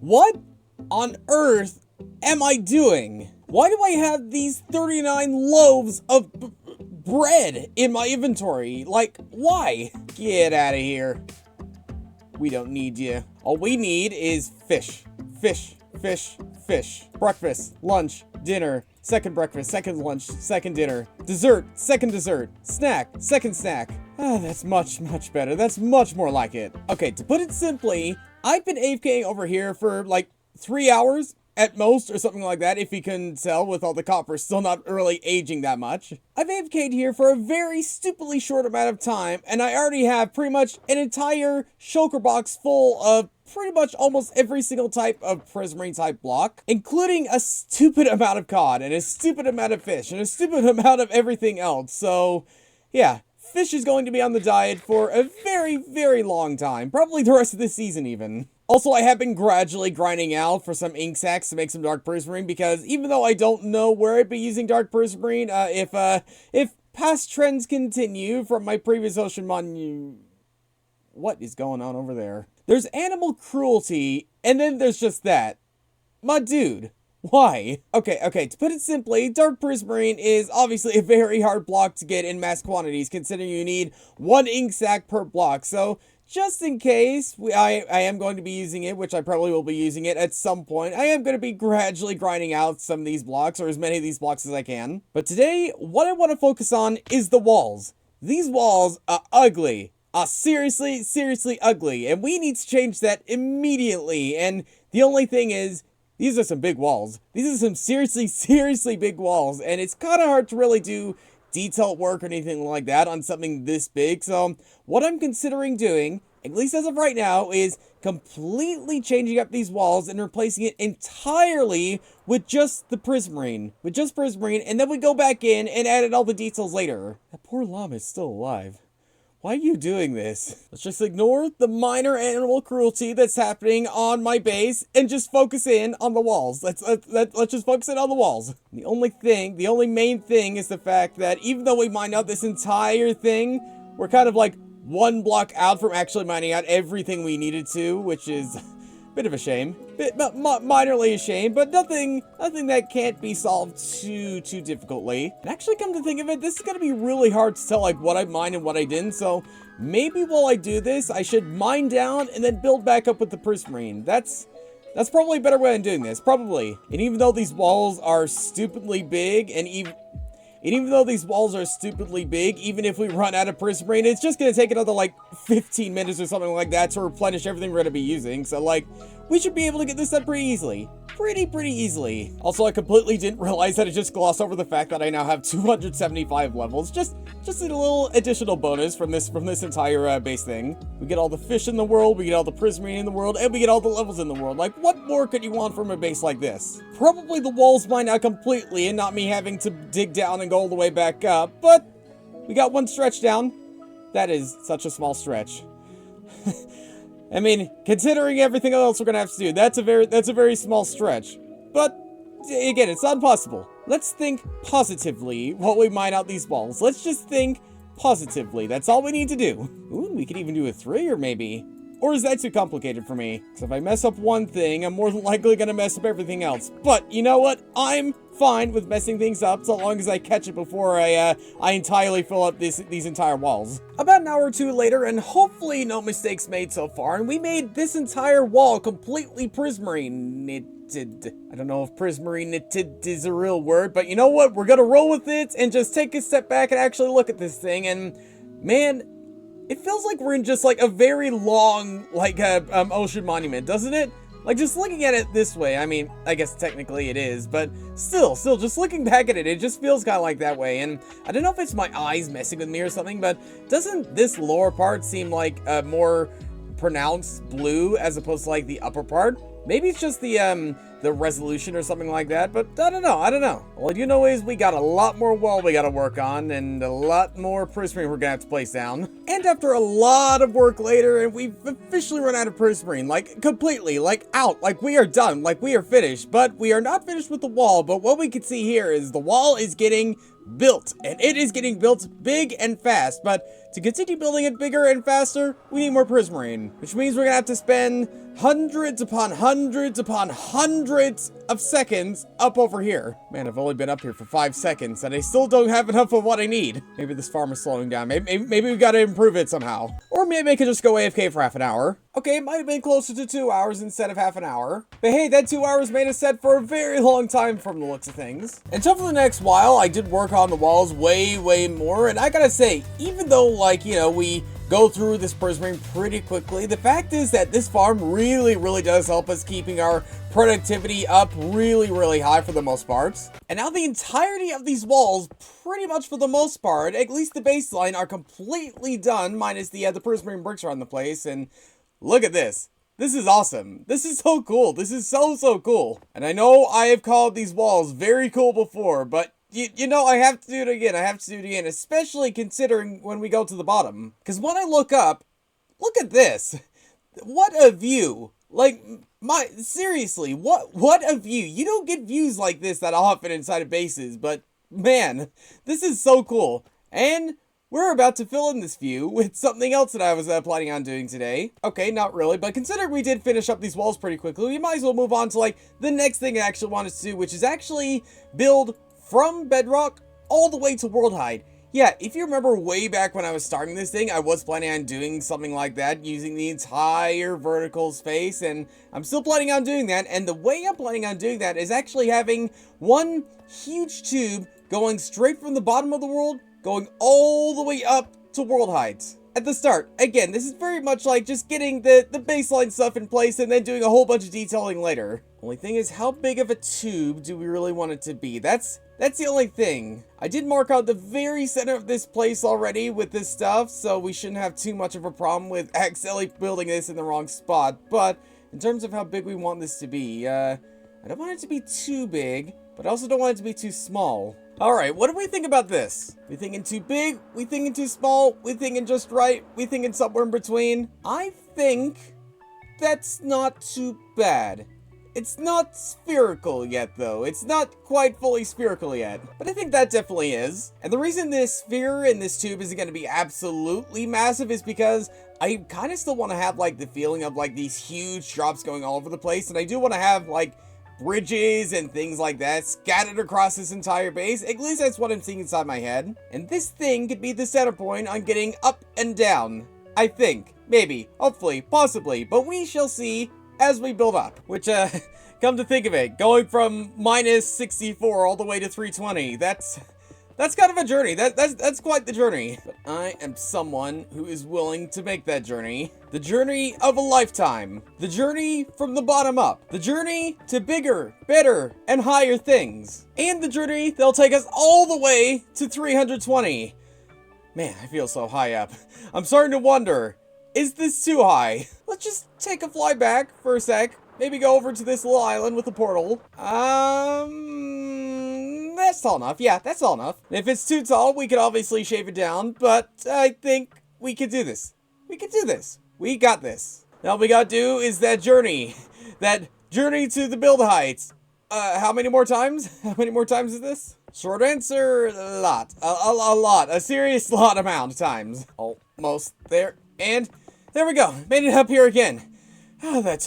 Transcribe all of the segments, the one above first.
What on earth am I doing? Why do I have these 39 loaves of bread in my inventory? Like, why? Get out of here. We don't need you. All we need is fish. Fish, fish, fish. Breakfast, lunch, dinner, second breakfast, second lunch, second dinner. Dessert, second dessert. Snack, second snack. Ah, that's much better. That's much more like it. Okay, to put it simply, I've been AFKing over here for like 3 hours at most, or something like that, if you can tell with all the copper still not really aging that much. I've AFK'd here for a very stupidly short amount of time, and I already have pretty much an entire shulker box full of pretty much almost every single type of prismarine type block, including a stupid amount of cod, and a stupid amount of fish, and a stupid amount of everything else. So, yeah. Fish is going to be on the diet for a very long time. Probably the rest of this season, even. Also, I have been gradually grinding out for some ink sacks to make some dark prismarine, because even though I don't know where I'd be using dark prismarine, if past trends continue from my previous ocean what is going on over there? There's animal cruelty, and then there's just that. My dude. Why? Okay, to put it simply, dark prismarine is obviously a very hard block to get in mass quantities, considering you need 1 ink sac per block. So, just in case I am going to be using it, which I probably will be using it at some point, I am going to be gradually grinding out some of these blocks, or as many of these blocks as I can. But today, what I want to focus on is the walls. These walls are ugly. Are seriously ugly, and we need to change that immediately. And the only thing is, these are some big walls. These are some seriously big walls, and it's kind of hard to really do detailed work or anything like that on something this big. So what I'm considering doing, at least as of right now, is completely changing up these walls and replacing it entirely with just the prismarine. And then we go back in and add all the details later. That poor llama is still alive. Why are you doing this? Let's just ignore the minor animal cruelty that's happening on my base and just focus in on the walls. Let's just focus in on the walls. The only main thing is the fact that even though we mined out this entire thing, we're kind of like 1 block out from actually mining out everything we needed to, which is a bit of a shame. Minorly a shame, but nothing that can't be solved too difficultly. And actually, come to think of it, this is gonna be really hard to tell like what I mined and what I didn't, so maybe while I do this, I should mine down and then build back up with the prismarine. That's probably a better way of doing this, probably. And even though these walls are stupidly big, even if we run out of prismarine, it's just gonna take another like 15 minutes or something like that to replenish everything we're gonna be using. So like, we should be able to get this done pretty easily. Pretty easily. Also, I completely didn't realize that I just glossed over the fact that I now have 275 levels. Just a little additional bonus from this entire base thing. We get all the fish in the world, we get all the prismarine in the world, and we get all the levels in the world. Like, what more could you want from a base like this? Probably the walls mined out completely and not me having to dig down and go all the way back up, but we got 1 stretch down. That is such a small stretch. I mean, considering everything else we're gonna have to do, that's a very small stretch. But again, it's not impossible. Let's think positively while we mine out these walls. Let's just think positively. That's all we need to do. Ooh, we could even do a 3 or maybe. Or is that too complicated for me? So if I mess up one thing, I'm more than likely gonna mess up everything else. But you know what? I'm fine with messing things up so long as I catch it before I entirely fill up these entire walls. About an hour or 2 later, and hopefully no mistakes made so far, and we made this entire wall completely prismarine knitted. I don't know if prismarine knitted is a real word, but you know what? We're gonna roll with it and just take a step back and actually look at this thing, and man, it feels like we're in just like a very long, like, ocean monument, doesn't it? Like, just looking at it this way, I mean, I guess technically it is, but still, just looking back at it, it just feels kind of like that way. And I don't know if it's my eyes messing with me or something, but doesn't this lower part seem like a more pronounced blue as opposed to like the upper part? Maybe it's just the resolution or something like that, but I don't know. All you know is we got a lot more wall we gotta work on, and a lot more prismarine we're gonna have to place down. And after a lot of work later, and we've officially run out of prismarine, like, completely, like, out, like, we are done, like, we are finished, but we are not finished with the wall. But what we can see here is the wall is getting built, and it is getting built big and fast, but to continue building it bigger and faster, we need more prismarine, which means we're gonna have to spend hundreds upon hundreds upon hundreds of seconds up over here. Man, I've only been up here for 5 seconds, and I still don't have enough of what I need. Maybe this farm is slowing down. Maybe we've got to improve it somehow. Or maybe I could just go AFK for half an hour. Okay, it might have been closer to 2 hours instead of half an hour. But hey, that 2 hours made us set for a very long time from the looks of things. And so for the next while, I did work on the walls way more. And I gotta say, even though, like, you know, we go through this prismarine pretty quickly, the fact is that this farm really does help us keeping our productivity up really high for the most part. And now the entirety of these walls, pretty much for the most part, at least the baseline, are completely done, minus the prismarine bricks around the place. And look at this. This is awesome. This is so cool. This is so cool. And I know I have called these walls very cool before, but you know, I have to do it again. I have to do it again, especially considering when we go to the bottom. Because when I look up, look at this. What a view. Like, seriously, what a view. You don't get views like this that often inside of bases, but man, this is so cool. And we're about to fill in this view with something else that I was planning on doing today. Okay, not really, but considering we did finish up these walls pretty quickly, we might as well move on to, like, the next thing I actually wanted to do, which is actually build from bedrock all the way to world height. Yeah, if you remember way back when I was starting this thing, I was planning on doing something like that, using the entire vertical space, and I'm still planning on doing that, and the way I'm planning on doing that is actually having one huge tube going straight from the bottom of the world, going all the way up to world height. At the start, again, this is very much like just getting the baseline stuff in place and then doing a whole bunch of detailing later. Only thing is, how big of a tube do we really want it to be? That's the only thing. I did mark out the very center of this place already with this stuff, so we shouldn't have too much of a problem with accidentally building this in the wrong spot. But in terms of how big we want this to be, I don't want it to be too big, but I also don't want it to be too small. Alright, what do we think about this? We thinking too big? We thinking too small? We thinking just right? We thinking somewhere in between? I think that's not too bad. It's not spherical yet, though. It's not quite fully spherical yet. But I think that definitely is. And the reason this sphere in this tube isn't going to be absolutely massive is because I kind of still want to have, like, the feeling of, like, these huge drops going all over the place. And I do want to have, like, bridges and things like that scattered across this entire base. At least that's what I'm seeing inside my head. And this thing could be the center point on getting up and down. I think. Maybe. Hopefully. Possibly. But we shall see as we build up. Which, come to think of it, going from minus 64 all the way to 320, that's kind of a journey. That's quite the journey. But I am someone who is willing to make that journey. The journey of a lifetime. The journey from the bottom up. The journey to bigger, better, and higher things. And the journey that'll take us all the way to 320. Man, I feel so high up. I'm starting to wonder, is this too high? Let's just take a fly back for a sec. Maybe go over to this little island with a portal. That's tall enough. Yeah, that's tall enough. If it's too tall, we could obviously shave it down, but I think we could do this. We could do this. We got this. Now all we gotta do is that journey. That journey to the build heights. How many more times? How many more times is this? Short answer, a lot. A lot. A serious lot amount of times. Almost there. And there we go. Made it up here again. Oh, that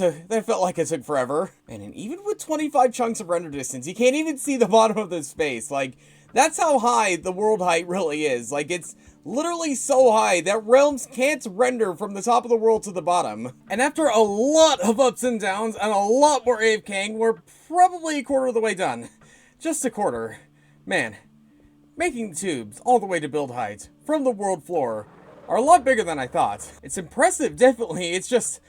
felt like it took forever. And even with 25 chunks of render distance, you can't even see the bottom of this space. Like, that's how high the world height really is. Like, it's literally so high that realms can't render from the top of the world to the bottom. And after a lot of ups and downs and a lot more AFKing, we're probably a quarter of the way done. Just a quarter. Man, making tubes all the way to build height from the world floor are a lot bigger than I thought. It's impressive, definitely. It's just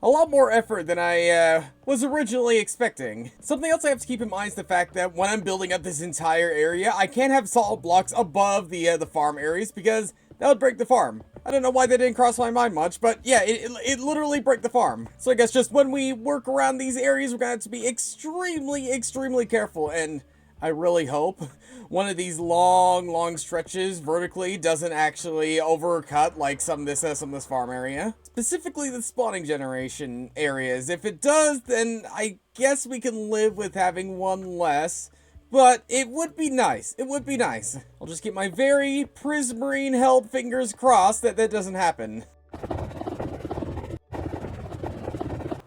a lot more effort than I was originally expecting. Something else I have to keep in mind is the fact that when I'm building up this entire area, I can't have solid blocks above the farm areas because that would break the farm. I don't know why that didn't cross my mind much, but yeah, it literally break the farm. So I guess just when we work around these areas, we're gonna have to be extremely careful, and I really hope one of these long stretches vertically doesn't actually overcut like some of this farm area. Specifically the spawning generation areas. If it does, then I guess we can live with having one less. but it would be nice. It would be nice. I'll just keep my very prismarine held fingers crossed that that doesn't happen.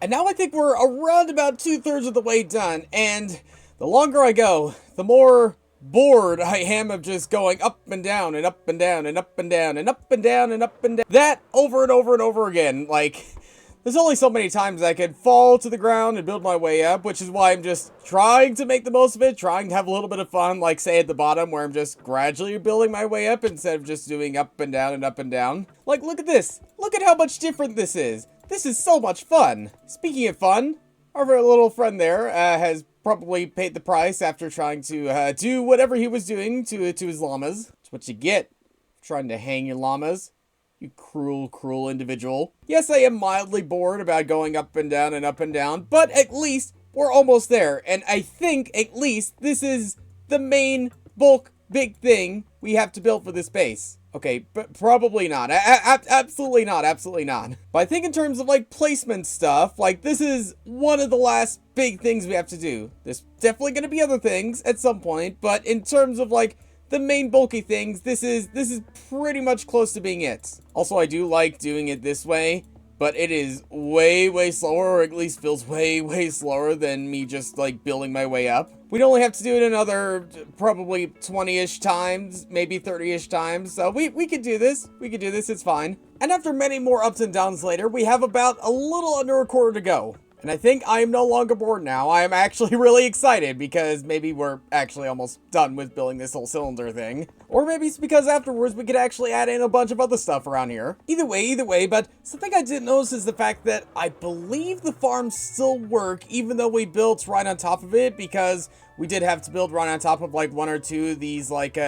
And now I think we're around about 2/3 of the way done, and the longer I go, the more bored I am of just going up and down and up and down and up and down and up and down and up and down. That over and over and over again. Like, there's only so many times I could fall to the ground and build my way up, which is why I'm just trying to make the most of it, trying to have a little bit of fun, like say at the bottom where I'm just gradually building my way up instead of just doing up and down and up and down. Like, look at this. Look at how much different this is. This is so much fun. Speaking of fun, our little friend there has probably paid the price after trying to do whatever he was doing to his llamas. That's what you get trying to hang your llamas. You cruel, cruel individual. Yes, I am mildly bored about going up and down, but at least we're almost there. And I think at least this is the main bulk big thing we have to build for this base. Okay, but probably not. Absolutely not. Absolutely not. But I think in terms of like placement stuff, like this is one of the last big things we have to do. There's definitely going to be other things at some point, but in terms of like the main bulky things, this is pretty much close to being it. Also, I do like doing it this way, but it is way, way slower, or at least feels way, way slower than me just like building my way up. We'd only have to do it another probably 20-ish times, maybe 30-ish times. So we could do this. We could do this. It's fine. And after many more ups and downs later, we have about a little under a quarter to go. And I think I am no longer bored now. I am actually really excited because maybe we're actually almost done with building this whole cylinder thing. Or maybe it's because afterwards we could actually add in a bunch of other stuff around here. Either way, but something I did notice is the fact that I believe the farms still work even though we built right on top of it, because we did have to build right on top of like one or two of these like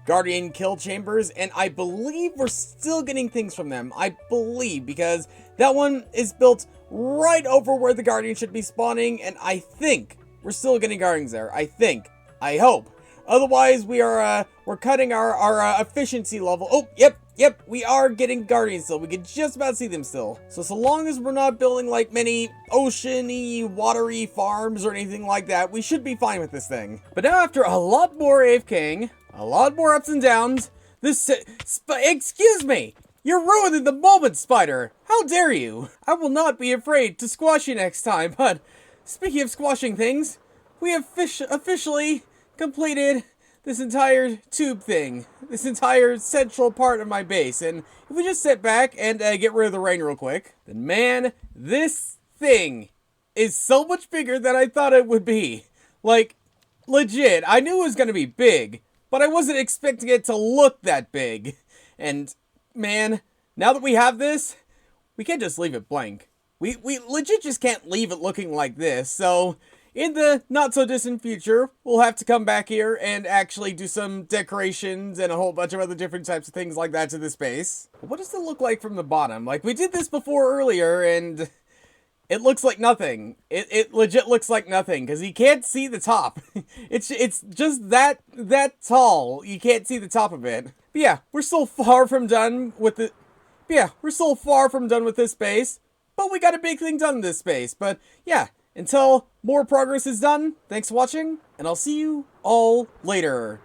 guardian kill chambers, and I believe we're still getting things from them. I believe, because that one is built right over where the guardian should be spawning, and I think we're still getting guardians there. I hope. Otherwise, we're cutting our efficiency level. Oh, yep, we are getting guardians still. We can just about see them still. So long as we're not building like many ocean-y, watery farms or anything like that, we should be fine with this thing. But now after a lot more AFKing, a lot more ups and downs, excuse me! You're ruining the moment, Spider! How dare you! I will not be afraid to squash you next time, but speaking of squashing things, we have officially completed this entire tube thing, this entire central part of my base, and if we just sit back and get rid of the rain real quick, then man, this thing is so much bigger than I thought it would be. Like, legit, I knew it was gonna be big, but I wasn't expecting it to look that big. And man, now that we have this, we can't just leave it blank. We legit just can't leave it looking like this, so in the not-so-distant future, we'll have to come back here and actually do some decorations and a whole bunch of other different types of things like that to this base. What does it look like from the bottom? Like, we did this before earlier, and it looks like nothing. It legit looks like nothing, because you can't see the top. It's just that tall. You can't see the top of it. But yeah, we're still far from done with it. We're still far from done with this base, but we got a big thing done in this base. But yeah, until more progress is done, thanks for watching, and I'll see you all later.